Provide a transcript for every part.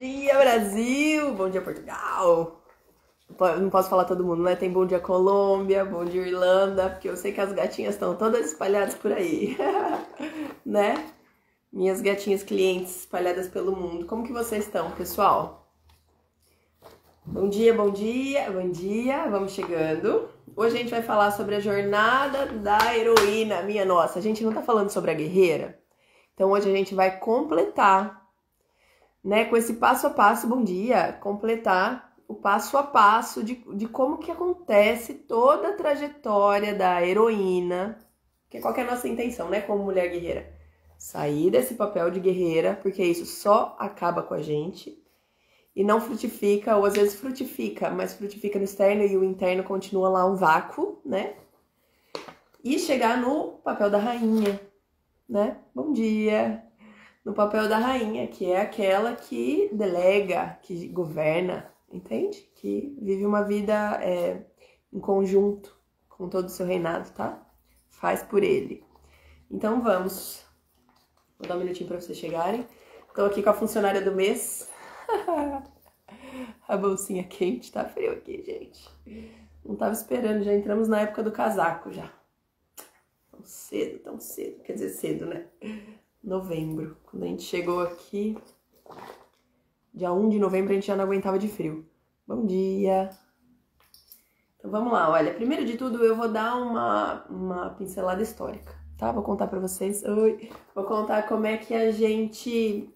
Bom dia, Brasil! Bom dia, Portugal! Não posso falar todo mundo, né? Tem bom dia, Colômbia, bom dia, Irlanda, porque eu sei que as gatinhas estão todas espalhadas por aí, né? Minhas gatinhas clientes espalhadas pelo mundo. Como que vocês estão, pessoal? Bom dia, bom dia, bom dia, vamos chegando. Hoje a gente vai falar sobre a jornada da heroína, minha nossa. A gente não tá falando sobre a guerreira? Então hoje a gente vai completar, né, com esse passo a passo, bom dia, completar o passo a passo de como que acontece toda a trajetória da heroína, que qual que é a nossa intenção, né, como mulher guerreira? Sair desse papel de guerreira, porque isso só acaba com a gente e não frutifica, ou às vezes frutifica, mas frutifica no externo e o interno continua lá um vácuo, né? E chegar no papel da rainha, né? Bom dia! No papel da rainha, que é aquela que delega, que governa, entende? Que vive uma vida em conjunto com todo o seu reinado, tá? Faz por ele. Então vamos. Vou dar um minutinho para vocês chegarem. Estou aqui com a funcionária do mês. A bolsinha quente, tá frio aqui, gente. Não tava esperando, já entramos na época do casaco já. Tão cedo. Quer dizer, cedo, né? Novembro. Quando a gente chegou aqui, dia 1 de novembro, a gente já não aguentava de frio. Bom dia! Então vamos lá, olha, primeiro de tudo eu vou dar uma pincelada histórica, tá? Vou contar pra vocês, vou contar como é que a gente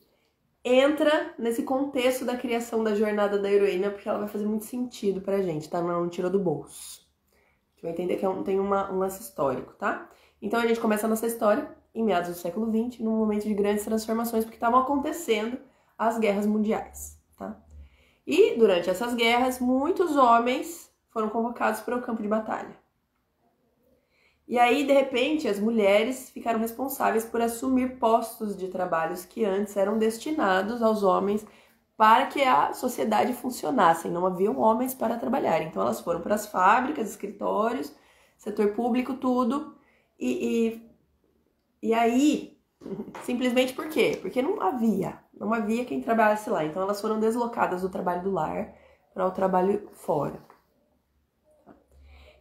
entra nesse contexto da criação da jornada da heroína, porque ela vai fazer muito sentido pra gente, tá? Não tirou do bolso. A gente vai entender que tem um lance histórico, tá? Então a gente começa a nossa história em meados do século XX, num momento de grandes transformações, porque estavam acontecendo as guerras mundiais, tá? E durante essas guerras, muitos homens foram convocados para o campo de batalha. E aí, de repente, as mulheres ficaram responsáveis por assumir postos de trabalhos que antes eram destinados aos homens para que a sociedade funcionasse. Não haviam homens para trabalhar. Então, elas foram para as fábricas, escritórios, setor público, tudo. E aí, simplesmente por quê? Porque não havia quem trabalhasse lá. Então elas foram deslocadas do trabalho do lar para o trabalho fora.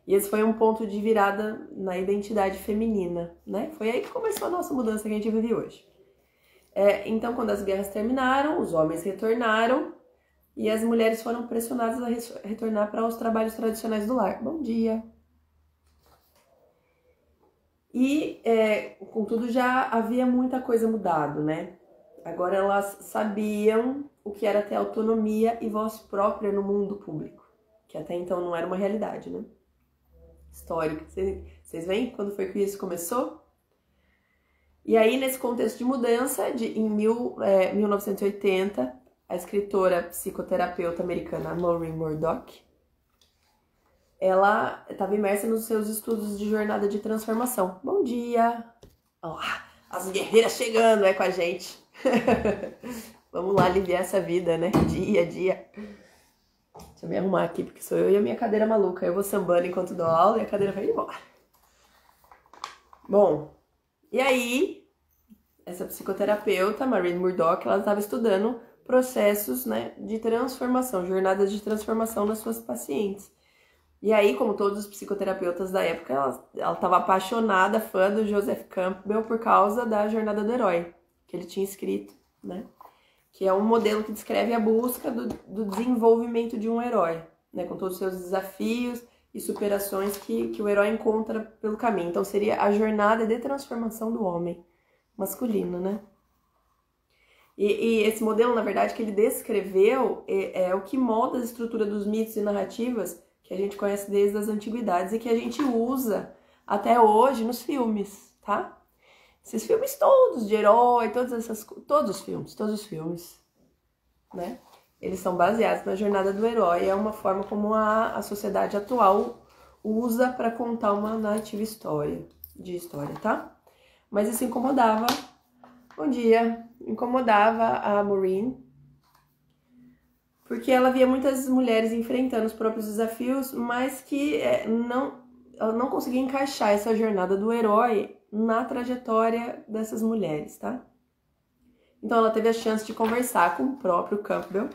E esse foi um ponto de virada na identidade feminina, né? Foi aí que começou a nossa mudança que a gente vive hoje. Então, quando as guerras terminaram, os homens retornaram e as mulheres foram pressionadas a retornar para os trabalhos tradicionais do lar. Bom dia! E, contudo, já havia muita coisa mudado, né? Agora elas sabiam o que era ter autonomia e voz própria no mundo público, que até então não era uma realidade, né? Histórica. Vocês veem quando foi que isso começou? E aí, nesse contexto de mudança, em 1980, a escritora psicoterapeuta americana Maureen Murdock, ela estava imersa nos seus estudos de jornada de transformação. Bom dia! Oh, as guerreiras chegando, com a gente. Vamos lá aliviar essa vida, né? Dia a dia. Deixa eu me arrumar aqui, porque sou eu e a minha cadeira maluca. Eu vou sambando enquanto dou aula e a cadeira vai embora. Bom, e aí, essa psicoterapeuta, Maureen Murdock, ela estava estudando processos, né, de transformação, jornadas de transformação nas suas pacientes. E aí, como todos os psicoterapeutas da época, ela estava apaixonada, fã do Joseph Campbell por causa da Jornada do Herói, que ele tinha escrito, né? Que é um modelo que descreve a busca do desenvolvimento de um herói, né? Com todos os seus desafios e superações que o herói encontra pelo caminho. Então, seria a jornada de transformação do homem masculino, né? E esse modelo, na verdade, que ele descreveu é o que molda a estrutura dos mitos e narrativas que a gente conhece desde as antiguidades e que a gente usa até hoje nos filmes, tá? Esses filmes todos de herói, todos os filmes, né? Eles são baseados na jornada do herói, é uma forma como a sociedade atual usa para contar uma narrativa de história, tá? Mas isso incomodava, bom dia, incomodava a Maureen, porque ela via muitas mulheres enfrentando os próprios desafios, mas que ela não conseguia encaixar essa jornada do herói na trajetória dessas mulheres, tá? Então ela teve a chance de conversar com o próprio Campbell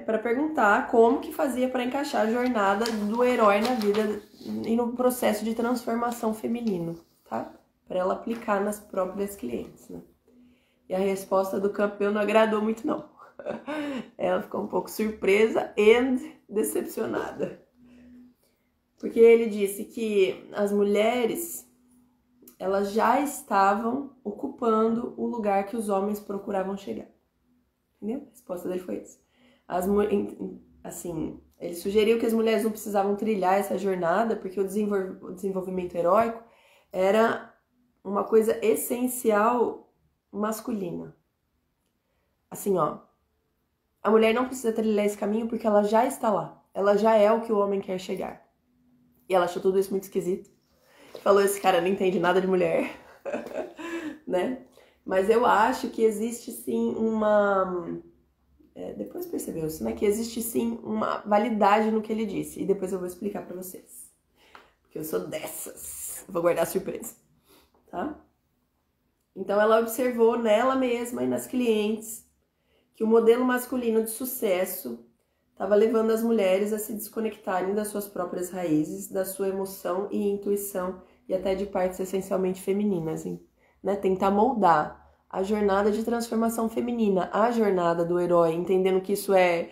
para perguntar como que fazia para encaixar a jornada do herói na vida e no processo de transformação feminino, tá? Para ela aplicar nas próprias clientes, né? E a resposta do Campbell não agradou muito, não. Ela ficou um pouco surpresa e decepcionada. Porque ele disse que as mulheres, elas já estavam ocupando o lugar que os homens procuravam chegar. Entendeu? A resposta dele foi essa. Assim, ele sugeriu que as mulheres não precisavam trilhar essa jornada, porque o desenvolvimento heróico era uma coisa essencial masculina. Assim, ó, a mulher não precisa trilhar esse caminho porque ela já está lá. Ela já é o que o homem quer chegar. E ela achou tudo isso muito esquisito. Falou, esse cara não entende nada de mulher. Né? Mas eu acho que existe sim uma... depois percebeu-se, né? Que existe sim uma validade no que ele disse. E depois eu vou explicar pra vocês. Porque eu sou dessas. Vou guardar a surpresa. Tá? Então ela observou nela mesma e nas clientes que o modelo masculino de sucesso estava levando as mulheres a se desconectarem das suas próprias raízes, da sua emoção e intuição e até de partes essencialmente femininas, né? Tentar moldar a jornada de transformação feminina, a jornada do herói, entendendo que isso é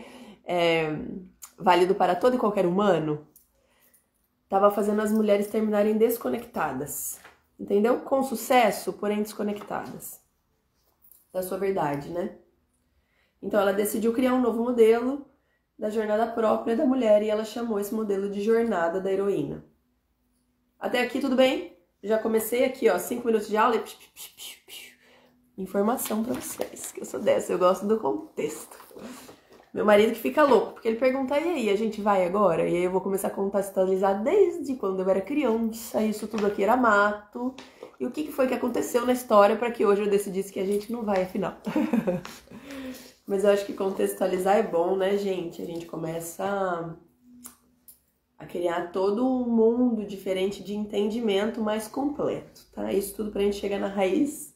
válido para todo e qualquer humano, estava fazendo as mulheres terminarem desconectadas, entendeu? Com sucesso, porém desconectadas da sua verdade, né? Então ela decidiu criar um novo modelo da jornada própria da mulher e ela chamou esse modelo de jornada da heroína. Até aqui tudo bem? Já comecei aqui, ó, 5 minutos de aula e... informação pra vocês, que eu sou dessa, eu gosto do contexto. Meu marido que fica louco, porque ele pergunta, e aí, a gente vai agora? E aí eu vou começar a contextualizar desde quando eu era criança, isso tudo aqui era mato, e o que foi que aconteceu na história para que hoje eu decidisse que a gente não vai, afinal. Mas eu acho que contextualizar é bom, né, gente? A gente começa a criar todo um mundo diferente de entendimento mais completo, tá? Isso tudo pra gente chegar na raiz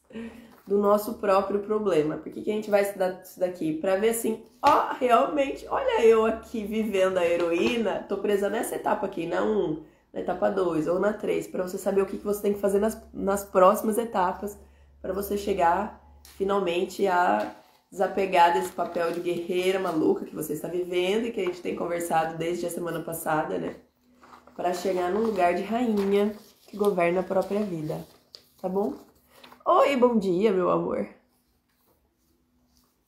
do nosso próprio problema. Por que a gente vai estudar isso daqui? Pra ver assim, ó, realmente, olha eu aqui vivendo a heroína, tô presa nessa etapa aqui, na 1, na etapa 2 ou na 3, pra você saber o que você tem que fazer nas próximas etapas, pra você chegar finalmente a desapegar desse papel de guerreira maluca que você está vivendo e que a gente tem conversado desde a semana passada, né? Para chegar num lugar de rainha que governa a própria vida, tá bom? Oi, bom dia, meu amor.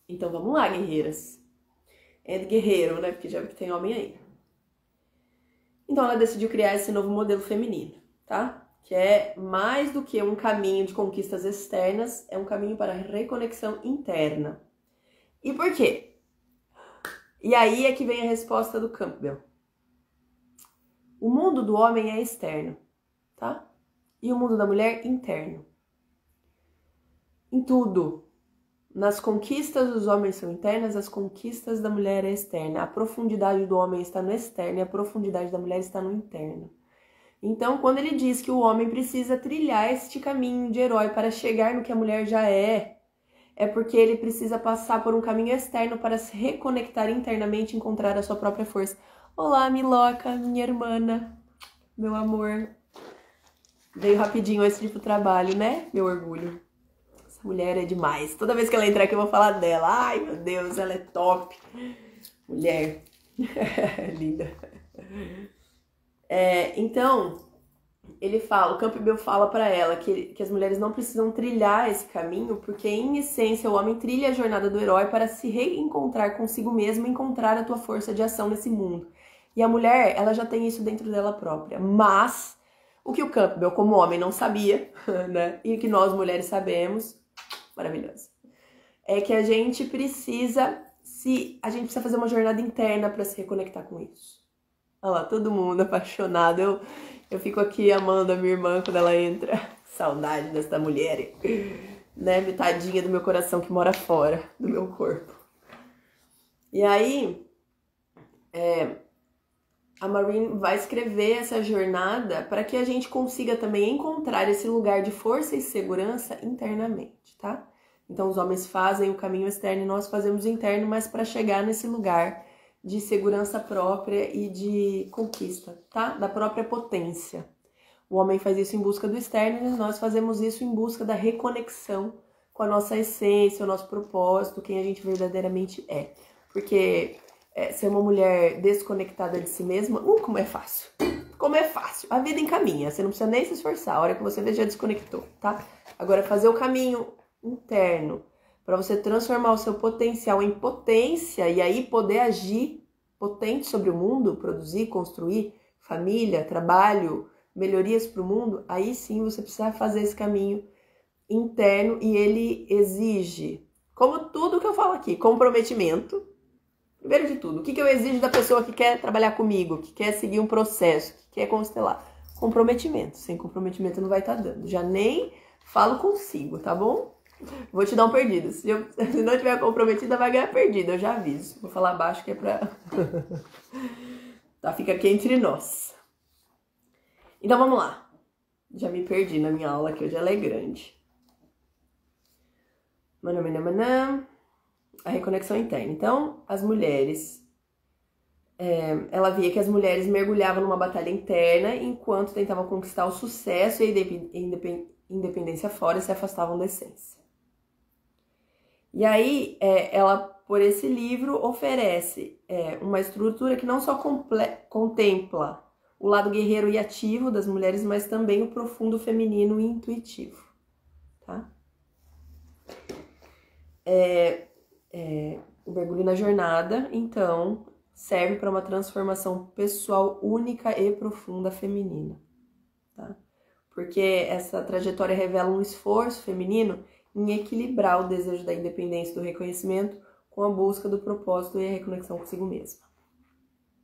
Então vamos lá, guerreiras. É de guerreiro, né? Porque já vi que tem homem aí. Então ela decidiu criar esse novo modelo feminino, tá? Que é mais do que um caminho de conquistas externas, é um caminho para reconexão interna. E por quê? E aí é que vem a resposta do Campbell. O mundo do homem é externo, tá? E o mundo da mulher interno. Em tudo. Nas conquistas dos homens são internas, as conquistas da mulher é externa. A profundidade do homem está no externo e a profundidade da mulher está no interno. Então, quando ele diz que o homem precisa trilhar este caminho de herói para chegar no que a mulher já é porque ele precisa passar por um caminho externo para se reconectar internamente e encontrar a sua própria força. Olá, Miloca, minha irmã, meu amor. Veio rapidinho antes de ir pro trabalho, né? Meu orgulho. Essa mulher é demais. Toda vez que ela entrar aqui eu vou falar dela. Ai, meu Deus, ela é top. Mulher. Linda. Então, o Campbell fala para ela que as mulheres não precisam trilhar esse caminho, porque em essência o homem trilha a jornada do herói para se reencontrar consigo mesmo e encontrar a tua força de ação nesse mundo. E a mulher, ela já tem isso dentro dela própria. Mas o que o Campbell, como homem, não sabia, né? E que nós mulheres sabemos, maravilhoso, é que a gente precisa fazer uma jornada interna para se reconectar com isso. Olha lá, todo mundo apaixonado. Eu fico aqui amando a minha irmã quando ela entra. Saudade dessa mulher, né? Metadinha do meu coração que mora fora do meu corpo. E aí, a Maureen vai escrever essa jornada para que a gente consiga também encontrar esse lugar de força e segurança internamente, tá? Então, os homens fazem o caminho externo e nós fazemos o interno, mas para chegar nesse lugar de segurança própria e de conquista, tá? Da própria potência. O homem faz isso em busca do externo e nós fazemos isso em busca da reconexão com a nossa essência, o nosso propósito, quem a gente verdadeiramente é. Porque ser uma mulher desconectada de si mesma, como é fácil. Como é fácil. A vida encaminha, você não precisa nem se esforçar. A hora que você vê, já desconectou, tá? Agora, fazer o caminho interno para você transformar o seu potencial em potência e aí poder agir potente sobre o mundo, produzir, construir família, trabalho, melhorias para o mundo, aí sim você precisa fazer esse caminho interno e ele exige, como tudo que eu falo aqui, comprometimento. Primeiro de tudo, o que eu exijo da pessoa que quer trabalhar comigo, que quer seguir um processo, que quer constelar? Comprometimento. Sem comprometimento não vai estar dando. Já nem falo consigo, tá bom? Vou te dar um perdido. Se não tiver comprometida, vai ganhar perdido, eu já aviso. Vou falar baixo que é pra... tá, fica aqui entre nós. Então vamos lá. Já me perdi na minha aula, que hoje ela é grande. A reconexão interna. Então, as mulheres... ela via que as mulheres mergulhavam numa batalha interna enquanto tentavam conquistar o sucesso e a independência fora e se afastavam da essência. E aí, ela, por esse livro, oferece uma estrutura que não só contempla o lado guerreiro e ativo das mulheres, mas também o profundo feminino e intuitivo, tá? O mergulho na jornada, então, serve para uma transformação pessoal única e profunda feminina, tá? Porque essa trajetória revela um esforço feminino em equilibrar o desejo da independência e do reconhecimento com a busca do propósito e a reconexão consigo mesma,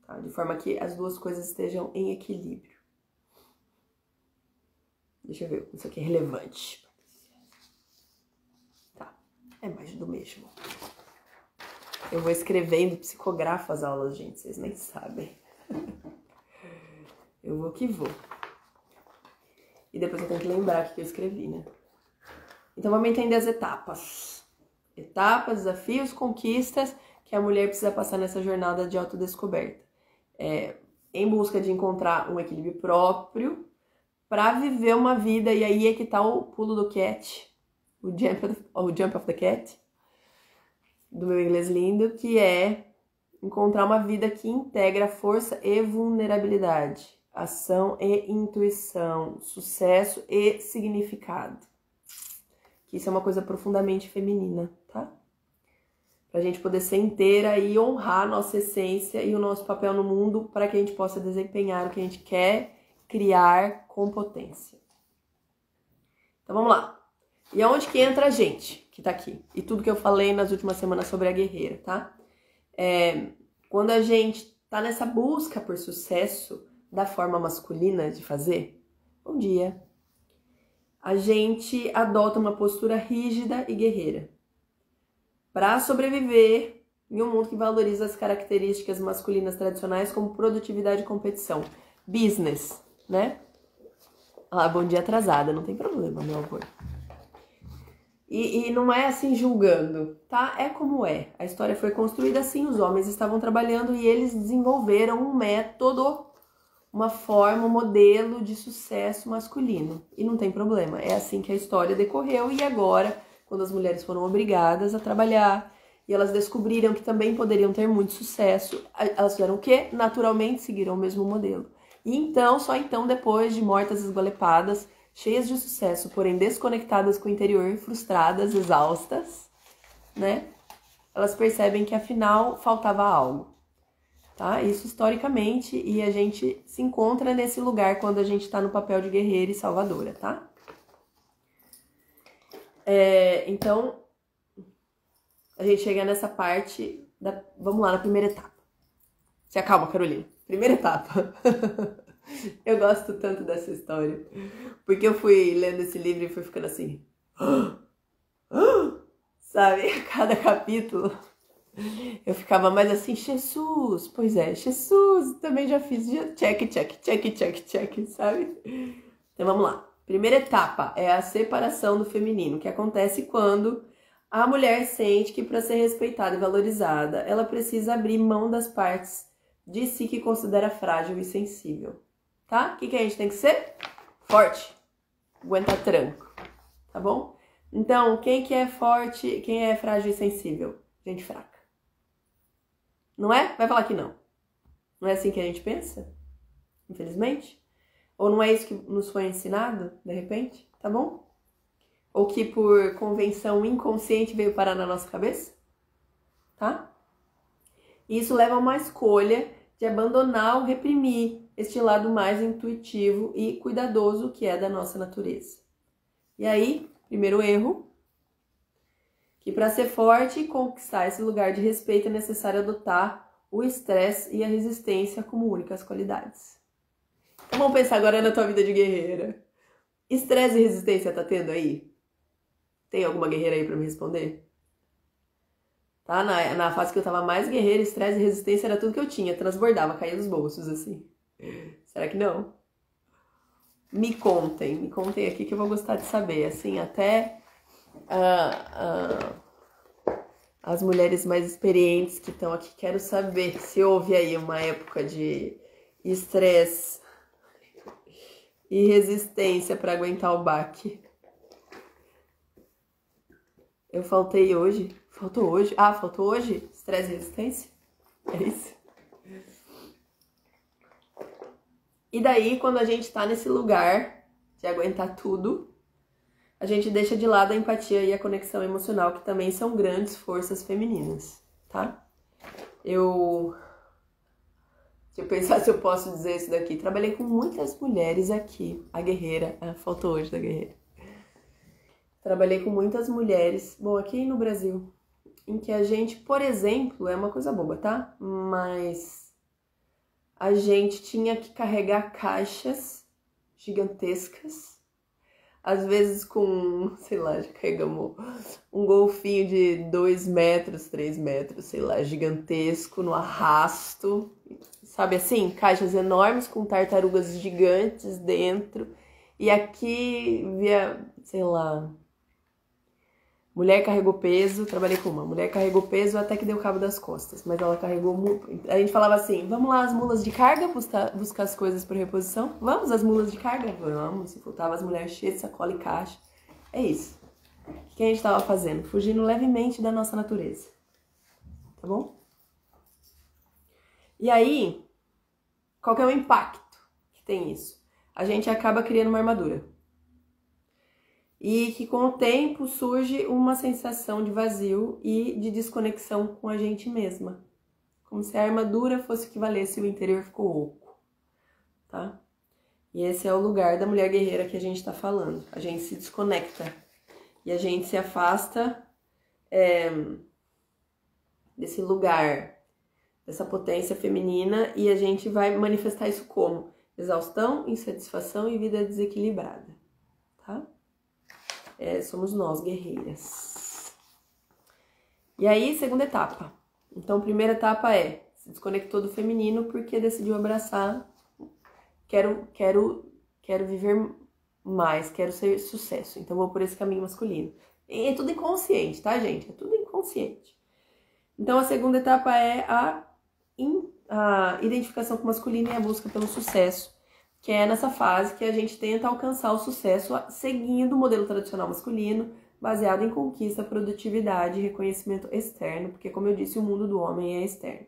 tá? De forma que as duas coisas estejam em equilíbrio. Deixa eu ver, isso aqui é relevante. Tá, é mais do mesmo. Eu vou escrevendo, psicografo as aulas, gente, vocês nem sabem. Eu vou que vou. E depois eu tenho que lembrar o que eu escrevi, né? Então vamos entender as etapas. Etapas, desafios, conquistas que a mulher precisa passar nessa jornada de autodescoberta. Em busca de encontrar um equilíbrio próprio para viver uma vida, e aí é que tá o pulo do cat, o jump of the cat, do meu inglês lindo, que é encontrar uma vida que integra força e vulnerabilidade, ação e intuição, sucesso e significado. Que isso é uma coisa profundamente feminina, tá? Pra gente poder ser inteira e honrar a nossa essência e o nosso papel no mundo para que a gente possa desempenhar o que a gente quer criar com potência. Então vamos lá. E aonde que entra a gente que tá aqui? E tudo que eu falei nas últimas semanas sobre a guerreira, tá? Quando a gente tá nessa busca por sucesso da forma masculina de fazer, bom dia, a gente adota uma postura rígida e guerreira para sobreviver em um mundo que valoriza as características masculinas tradicionais como produtividade e competição. Business, né? Ah, bom dia atrasada, não tem problema, meu amor. E não é assim julgando, tá? É como é. A história foi construída assim, os homens estavam trabalhando e eles desenvolveram um método, uma forma, um modelo de sucesso masculino. E não tem problema, é assim que a história decorreu. E agora, quando as mulheres foram obrigadas a trabalhar e elas descobriram que também poderiam ter muito sucesso, elas fizeram o quê? Naturalmente seguiram o mesmo modelo. E então, só então, depois de mortas esgolepadas, cheias de sucesso, porém desconectadas com o interior, frustradas, exaustas, né? Elas percebem que afinal faltava algo, tá? Isso historicamente, e a gente se encontra nesse lugar quando a gente tá no papel de guerreira e salvadora, tá? Então, a gente chega nessa parte vamos lá, na primeira etapa. Se acalma, Carolina. Primeira etapa. Eu gosto tanto dessa história, porque eu fui lendo esse livro e fui ficando assim, sabe, a cada capítulo eu ficava mais assim, Jesus, pois é, Jesus, também já fiz, check, sabe? Então vamos lá. Primeira etapa é a separação do feminino, que acontece quando A mulher sente que para ser respeitada e valorizada, ela precisa abrir mão das partes de si que considera frágil e sensível, tá? O que a gente tem que ser? Forte, aguenta tranco, tá bom? Então, quem que é forte, quem é frágil e sensível? Gente fraca. Não é? Vai falar que não. Não é assim que a gente pensa? Infelizmente? Ou não é isso que nos foi ensinado, de repente? Tá bom? Ou que por convenção inconsciente veio parar na nossa cabeça? Tá? E isso leva a uma escolha de abandonar ou reprimir este lado mais intuitivo e cuidadoso que é da nossa natureza. E aí, primeiro erro, que para ser forte e conquistar esse lugar de respeito é necessário adotar o estresse e a resistência como únicas qualidades. Então vamos pensar agora na tua vida de guerreira. Estresse e resistência tá tendo aí? Tem alguma guerreira aí para me responder? Tá? Na fase que eu tava mais guerreira, estresse e resistência era tudo que eu tinha. Transbordava, caía dos bolsos, assim. Será que não? Me contem aqui que eu vou gostar de saber. Assim, até as mulheres mais experientes que estão aqui, quero saber se houve aí uma época de estresse e resistência para aguentar o baque. Eu faltei hoje. Faltou hoje? Ah, faltou hoje? Estresse e resistência? É isso? E daí, quando a gente tá nesse lugar de aguentar tudo, a gente deixa de lado a empatia e a conexão emocional, que também são grandes forças femininas, tá? Deixa eu pensar se eu posso dizer isso daqui. Trabalhei com muitas mulheres aqui. A guerreira. Faltou hoje da guerreira. Trabalhei com muitas mulheres, bom, aqui no Brasil, em que a gente, por exemplo, é uma coisa boba, tá? Mas a gente tinha que carregar caixas gigantescas, às vezes com, sei lá, já carregamos um golfinho de 2 metros, 3 metros, sei lá, gigantesco, no arrasto, sabe assim? Caixas enormes com tartarugas gigantes dentro, e aqui via, sei lá... Mulher carregou peso, trabalhei com uma. Mulher carregou peso até que deu cabo das costas, mas ela carregou muito. A gente falava assim, vamos lá as mulas de carga buscar as coisas por reposição? Vamos as mulas de carga? Vamos. E faltava as mulheres cheias de sacola e caixa. É isso. O que a gente estava fazendo? Fugindo levemente da nossa natureza. Tá bom? E aí, qual que é o impacto que tem isso? A gente acaba criando uma armadura. E que com o tempo surge uma sensação de vazio e de desconexão com a gente mesma. Como se a armadura fosse o que valesse e o interior ficou oco, tá? E esse é o lugar da mulher guerreira que a gente tá falando. A gente se desconecta e a gente se afasta desse lugar, dessa potência feminina, e a gente vai manifestar isso como exaustão, insatisfação e vida desequilibrada, tá? Somos nós, guerreiras. E aí, segunda etapa. Então, primeira etapa se desconectou do feminino porque decidiu abraçar, quero viver mais, quero ser sucesso. Então, vou por esse caminho masculino. E é tudo inconsciente, tá, gente? É tudo inconsciente. Então, a segunda etapa é a identificação com o masculino e a busca pelo sucesso, que é nessa fase que a gente tenta alcançar o sucesso seguindo o modelo tradicional masculino, baseado em conquista, produtividade e reconhecimento externo, porque, como eu disse, o mundo do homem é externo.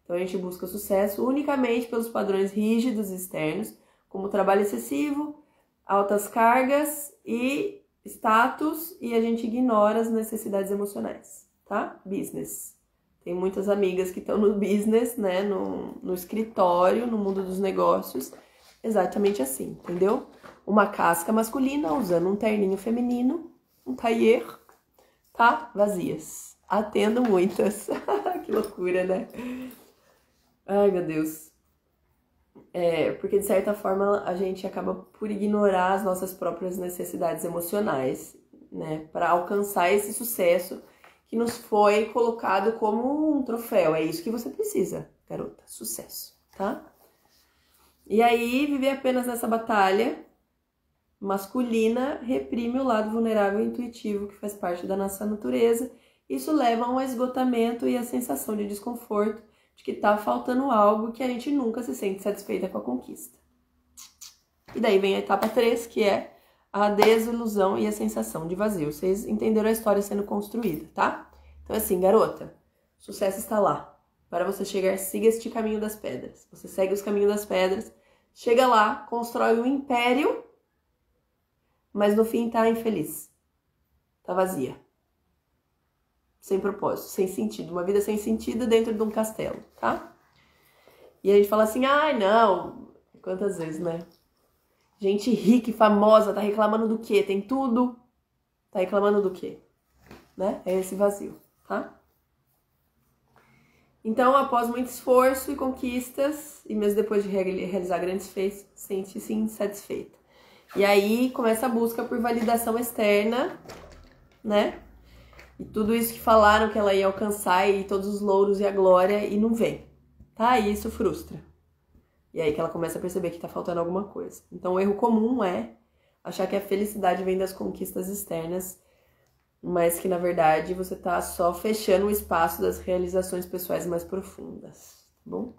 Então, a gente busca sucesso unicamente pelos padrões rígidos externos, como trabalho excessivo, altas cargas e status, e a gente ignora as necessidades emocionais, tá? Business. Tem muitas amigas que estão no business, né, no escritório, no mundo dos negócios, exatamente assim, entendeu? Uma casca masculina usando um terninho feminino, um tailleur, tá? Vazias. Atendo muitas. Que loucura, né? Ai, meu Deus. Porque de certa forma a gente acaba por ignorar as nossas próprias necessidades emocionais, né? Para alcançar esse sucesso que nos foi colocado como um troféu. É isso que você precisa, garota. Sucesso, tá? E aí, viver apenas nessa batalha masculina reprime o lado vulnerável e intuitivo que faz parte da nossa natureza. Isso leva a um esgotamento e a sensação de desconforto, de que tá faltando algo, que a gente nunca se sente satisfeita com a conquista. E daí vem a etapa 3, que é a desilusão e a sensação de vazio. Vocês entenderam a história sendo construída, tá? Então assim, garota, sucesso está lá. Para você chegar, siga este caminho das pedras. Você segue os caminhos das pedras, chega lá, constrói um império, mas no fim tá infeliz. Tá vazia. Sem propósito, sem sentido. Uma vida sem sentido dentro de um castelo, tá? E a gente fala assim, ai não, quantas vezes, né? Gente rica e famosa tá reclamando do quê? Tem tudo. Tá reclamando do quê? Né? É esse vazio, tá? Então, após muito esforço e conquistas, e mesmo depois de realizar grandes feitos, sente-se insatisfeita. E aí começa a busca por validação externa, né? E tudo isso que falaram que ela ia alcançar, e todos os louros e a glória, e não vem, tá? E isso frustra. E aí que ela começa a perceber que tá faltando alguma coisa. Então, o erro comum é achar que a felicidade vem das conquistas externas, mas que, na verdade, você tá só fechando o espaço das realizações pessoais mais profundas, tá bom?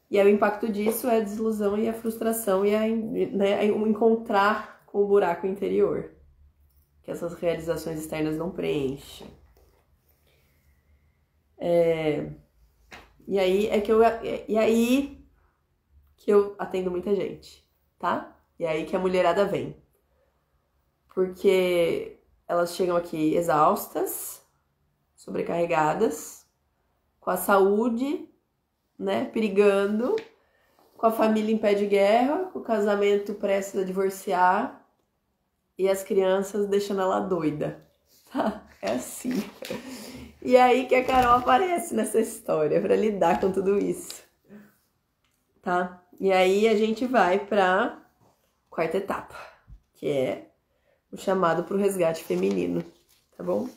E aí o impacto disso é a desilusão e a frustração e o encontrar com o buraco interior, que essas realizações externas não preenchem. E aí que eu atendo muita gente, tá? E aí que a mulherada vem. Porque elas chegam aqui exaustas, sobrecarregadas, com a saúde, né, perigando, com a família em pé de guerra, com o casamento prestes a divorciar e as crianças deixando ela doida, tá? É assim. E aí que a Carol aparece nessa história para lidar com tudo isso, tá? E aí a gente vai para quarta etapa, que é o chamado para o resgate feminino, tá bom?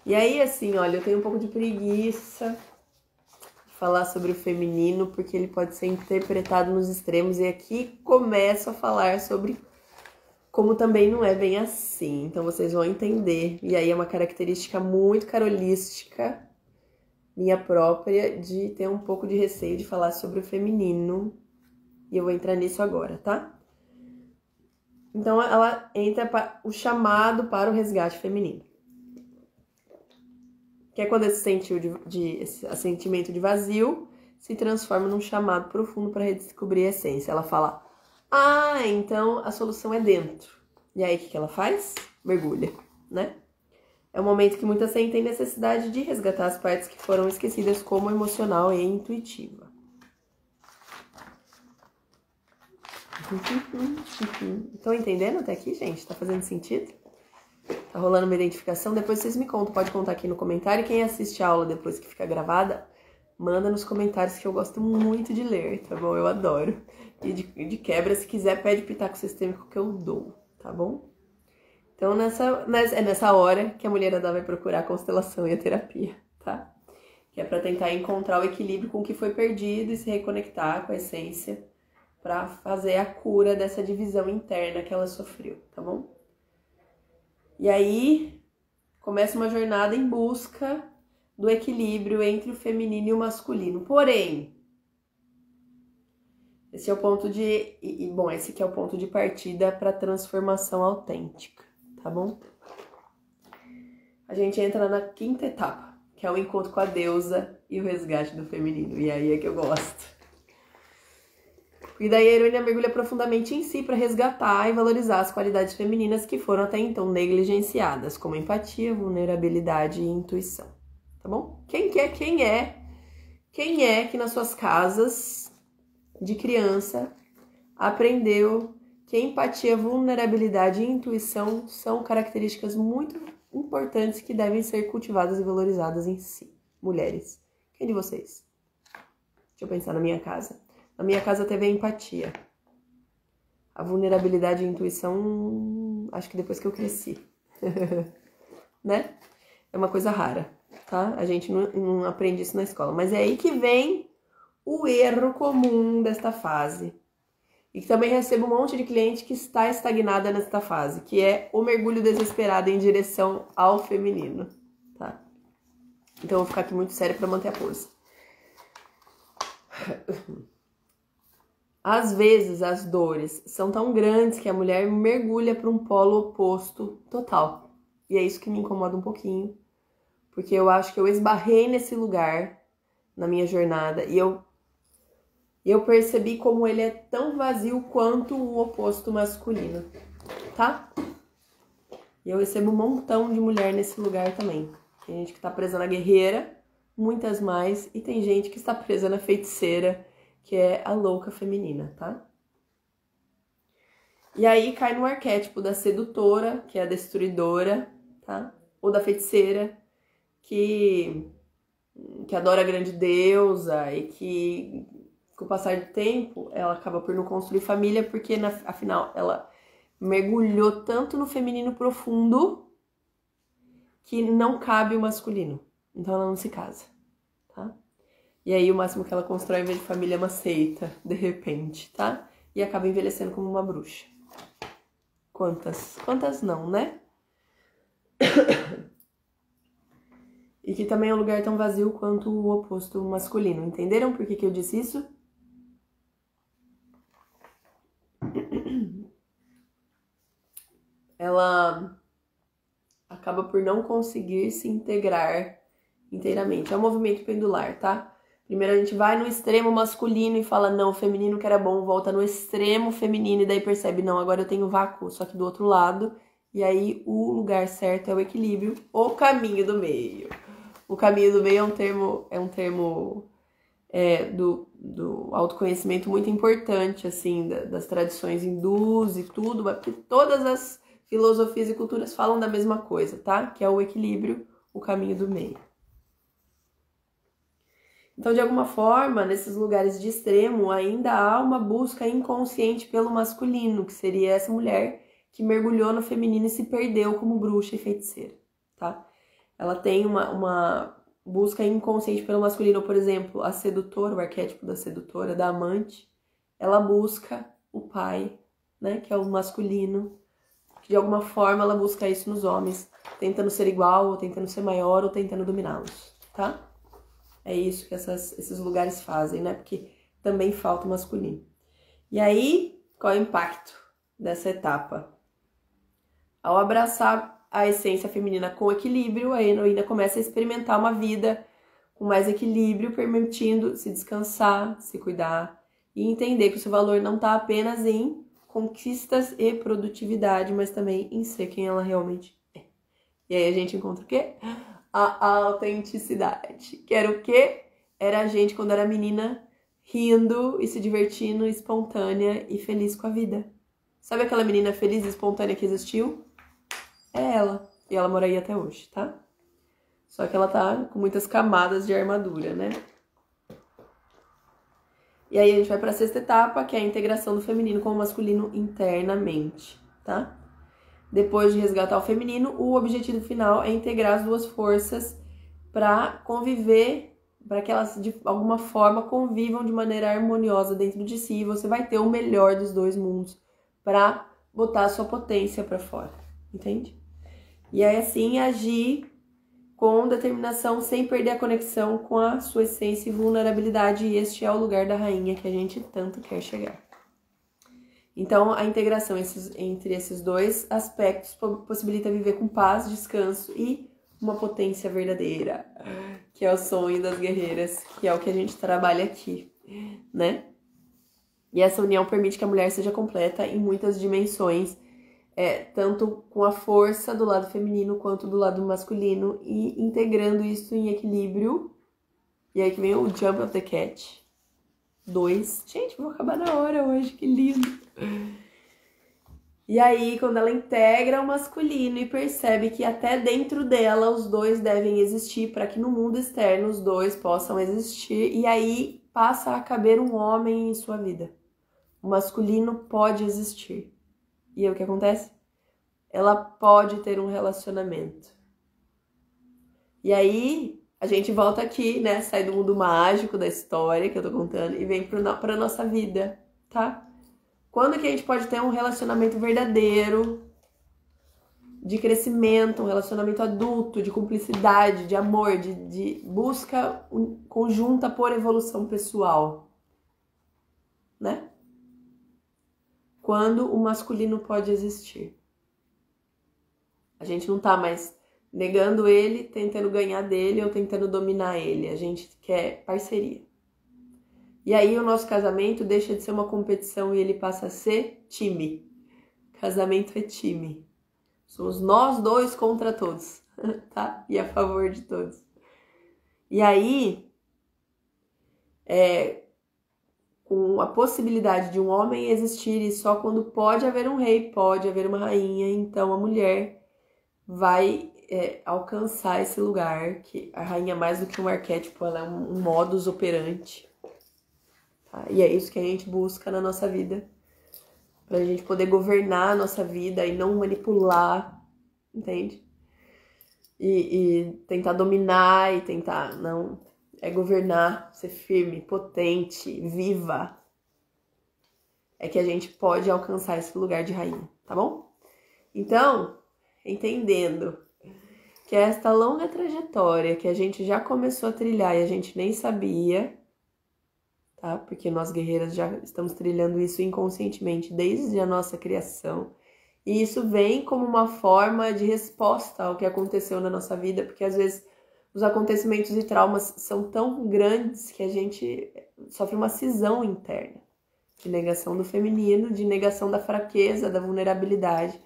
E aí, assim, olha, eu tenho um pouco de preguiça de falar sobre o feminino, porque ele pode ser interpretado nos extremos, e aqui começo a falar sobre como também não é bem assim, então vocês vão entender. E aí é uma característica muito carolística, minha própria, de ter um pouco de receio de falar sobre o feminino, e eu vou entrar nisso agora, tá? Então, ela entra para o chamado para o resgate feminino. Que é quando esse sentimento de vazio se transforma num chamado profundo para redescobrir a essência. Ela fala, então a solução é dentro. E aí, o que ela faz? Mergulha, né? É um momento que muitas sentem necessidade de resgatar as partes que foram esquecidas, como emocional e intuitiva. Estão entendendo até aqui, gente? Tá fazendo sentido? Tá rolando uma identificação? Depois vocês me contam, pode contar aqui no comentário. Quem assiste a aula depois que fica gravada, manda nos comentários, que eu gosto muito de ler, tá bom? Eu adoro. E de quebra, se quiser, pede pitaco sistêmico que eu dou, tá bom? Então, é nessa hora que a mulherada vai procurar a constelação e a terapia, tá? Que é pra tentar encontrar o equilíbrio com o que foi perdido e se reconectar com a essência, para fazer a cura dessa divisão interna que ela sofreu, tá bom? E aí começa uma jornada em busca do equilíbrio entre o feminino e o masculino. Porém, esse é o ponto esse aqui é o ponto de partida para a transformação autêntica, tá bom? A gente entra na quinta etapa, que é o encontro com a deusa e o resgate do feminino. E aí é que eu gosto. E daí a heroína mergulha profundamente em si para resgatar e valorizar as qualidades femininas que foram até então negligenciadas, como empatia, vulnerabilidade e intuição. Tá bom? Quem é que nas suas casas de criança aprendeu que empatia, vulnerabilidade e intuição são características muito importantes que devem ser cultivadas e valorizadas em si? Mulheres. Quem de vocês? Deixa eu pensar na minha casa. Na minha casa teve a empatia. A vulnerabilidade e a intuição, acho que depois que eu cresci. Né? É uma coisa rara, tá? A gente não aprende isso na escola. Mas é aí que vem o erro comum desta fase. E que também recebo um monte de cliente que está estagnada nesta fase, que é o mergulho desesperado em direção ao feminino, tá? Então eu vou ficar aqui muito séria para manter a pose. Às vezes as dores são tão grandes que a mulher mergulha para um polo oposto total. E é isso que me incomoda um pouquinho, porque eu acho que eu esbarrei nesse lugar na minha jornada e eu percebi como ele é tão vazio quanto o oposto masculino, tá? E eu recebo um montão de mulher nesse lugar também. Tem gente que tá presa na guerreira, muitas mais, e tem gente que está presa na feiticeira, que é a louca feminina, tá? E aí cai no arquétipo da sedutora, que é a destruidora, tá? Ou da feiticeira, que adora a grande deusa e que, com o passar do tempo, ela acaba por não construir família, porque, afinal, ela mergulhou tanto no feminino profundo que não cabe o masculino. Então ela não se casa, tá? E aí o máximo que ela constrói em vez de família é uma seita, de repente, tá? E acaba envelhecendo como uma bruxa. Quantas não, né? E que também é um lugar tão vazio quanto o oposto masculino. Entenderam por que eu disse isso? Ela acaba por não conseguir se integrar inteiramente. É um movimento pendular, tá? Primeiro a gente vai no extremo masculino e fala, não, o feminino que era bom, volta no extremo feminino e daí percebe, não, agora eu tenho vácuo, só que do outro lado. E aí o lugar certo é o equilíbrio, o caminho do meio. O caminho do meio é um termo do autoconhecimento muito importante, assim, das tradições hindus e tudo, porque todas as filosofias e culturas falam da mesma coisa, tá? Que é o equilíbrio, o caminho do meio. Então, de alguma forma, nesses lugares de extremo, ainda há uma busca inconsciente pelo masculino, que seria essa mulher que mergulhou no feminino e se perdeu como bruxa e feiticeira, tá? Ela tem uma busca inconsciente pelo masculino, por exemplo, a sedutora, o arquétipo da sedutora, da amante, ela busca o pai, né, que é o masculino, que de alguma forma ela busca isso nos homens, tentando ser igual, ou tentando ser maior, ou tentando dominá-los, tá? É isso que esses lugares fazem, né? Porque também falta o masculino. E aí, qual é o impacto dessa etapa? Ao abraçar a essência feminina com equilíbrio, a heroína começa a experimentar uma vida com mais equilíbrio, permitindo se descansar, se cuidar e entender que o seu valor não está apenas em conquistas e produtividade, mas também em ser quem ela realmente é. E aí a gente encontra o quê? A autenticidade. Que era o quê? Era a gente, quando era menina, rindo e se divertindo, espontânea e feliz com a vida. Sabe aquela menina feliz e espontânea que existiu? É ela. E ela mora aí até hoje, tá? Só que ela tá com muitas camadas de armadura, né? E aí a gente vai pra sexta etapa, que é a integração do feminino com o masculino internamente, tá? Depois de resgatar o feminino, o objetivo final é integrar as duas forças para conviver, para que elas de alguma forma convivam de maneira harmoniosa dentro de si, e você vai ter o melhor dos dois mundos para botar a sua potência para fora, entende? E aí assim agir com determinação sem perder a conexão com a sua essência e vulnerabilidade, e este é o lugar da rainha que a gente tanto quer chegar. Então, a integração entre esses dois aspectos possibilita viver com paz, descanso e uma potência verdadeira, que é o sonho das guerreiras, que é o que a gente trabalha aqui, né? E essa união permite que a mulher seja completa em muitas dimensões, tanto com a força do lado feminino quanto do lado masculino, e integrando isso em equilíbrio. E aí que vem o Jump of the Cat 2. Gente, vou acabar na hora hoje, que lindo! E aí, quando ela integra o masculino e percebe que até dentro dela os dois devem existir para que no mundo externo os dois possam existir, e aí passa a caber um homem em sua vida. O masculino pode existir. E aí o que acontece? Ela pode ter um relacionamento. E aí a gente volta aqui, né? Sai do mundo mágico da história que eu tô contando e vem pra nossa vida, tá? Quando que a gente pode ter um relacionamento verdadeiro, de crescimento, um relacionamento adulto, de cumplicidade, de amor, de busca conjunta por evolução pessoal, né? Quando o masculino pode existir. A gente não tá mais negando ele, tentando ganhar dele ou tentando dominar ele. A gente quer parceria. E aí o nosso casamento deixa de ser uma competição e ele passa a ser time. Casamento é time. Somos nós dois contra todos, tá? E a favor de todos. E aí, com a possibilidade de um homem existir e só quando pode haver um rei, pode haver uma rainha, então a mulher vai alcançar esse lugar, que a rainha mais do que um arquétipo, ela é um modus operandi. Tá? E é isso que a gente busca na nossa vida. Pra gente poder governar a nossa vida e não manipular, entende? E tentar dominar e tentar, não, é governar, ser firme, potente, viva. É que a gente pode alcançar esse lugar de rainha, tá bom? Então, entendendo que esta longa trajetória que a gente já começou a trilhar e a gente nem sabia, tá? Porque nós guerreiras já estamos trilhando isso inconscientemente desde a nossa criação. E isso vem como uma forma de resposta ao que aconteceu na nossa vida, porque às vezes os acontecimentos e traumas são tão grandes que a gente sofre uma cisão interna, de negação do feminino, de negação da fraqueza, da vulnerabilidade.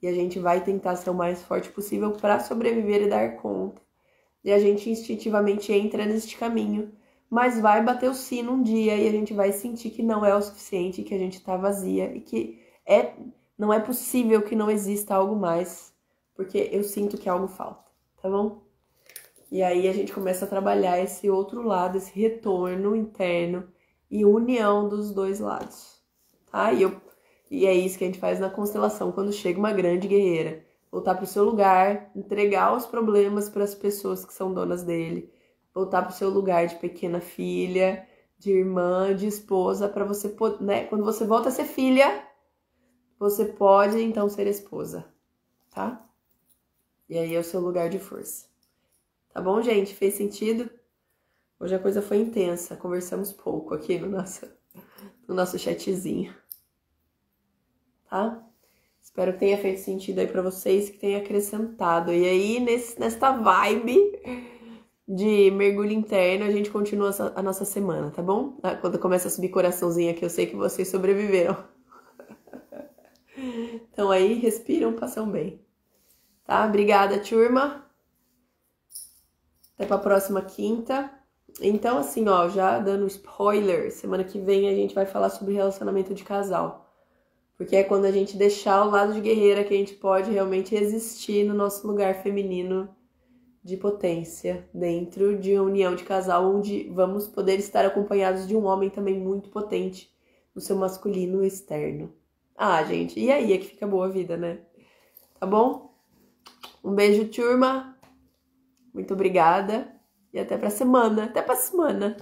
E a gente vai tentar ser o mais forte possível para sobreviver e dar conta. E a gente instintivamente entra neste caminho, mas vai bater o sino um dia e a gente vai sentir que não é o suficiente, que a gente tá vazia e que não é possível que não exista algo mais, porque eu sinto que algo falta, tá bom? E aí a gente começa a trabalhar esse outro lado, esse retorno interno e união dos dois lados, tá? E é isso que a gente faz na constelação, quando chega uma grande guerreira. Voltar pro seu lugar, entregar os problemas para as pessoas que são donas dele. Voltar pro seu lugar de pequena filha, de irmã, de esposa, para você poder, né? Quando você volta a ser filha, você pode então ser esposa, tá? E aí é o seu lugar de força. Tá bom, gente? Fez sentido? Hoje a coisa foi intensa, conversamos pouco aqui no nosso chatzinho. Tá? Espero que tenha feito sentido aí pra vocês, que tenha acrescentado. E aí, nesta vibe de mergulho interno, a gente continua a nossa semana, tá bom? Quando começa a subir coraçãozinho aqui, eu sei que vocês sobreviveram. Então aí, respiram, passam bem. Tá? Obrigada, turma. Até pra próxima quinta. Então, assim, ó, já dando spoiler, semana que vem a gente vai falar sobre relacionamento de casal. Porque é quando a gente deixar o lado de guerreira que a gente pode realmente existir no nosso lugar feminino de potência, dentro de uma união de casal, onde vamos poder estar acompanhados de um homem também muito potente no seu masculino externo. Ah, gente, e aí é que fica boa a vida, né? Tá bom? Um beijo, turma. Muito obrigada. E até pra semana. Até pra semana.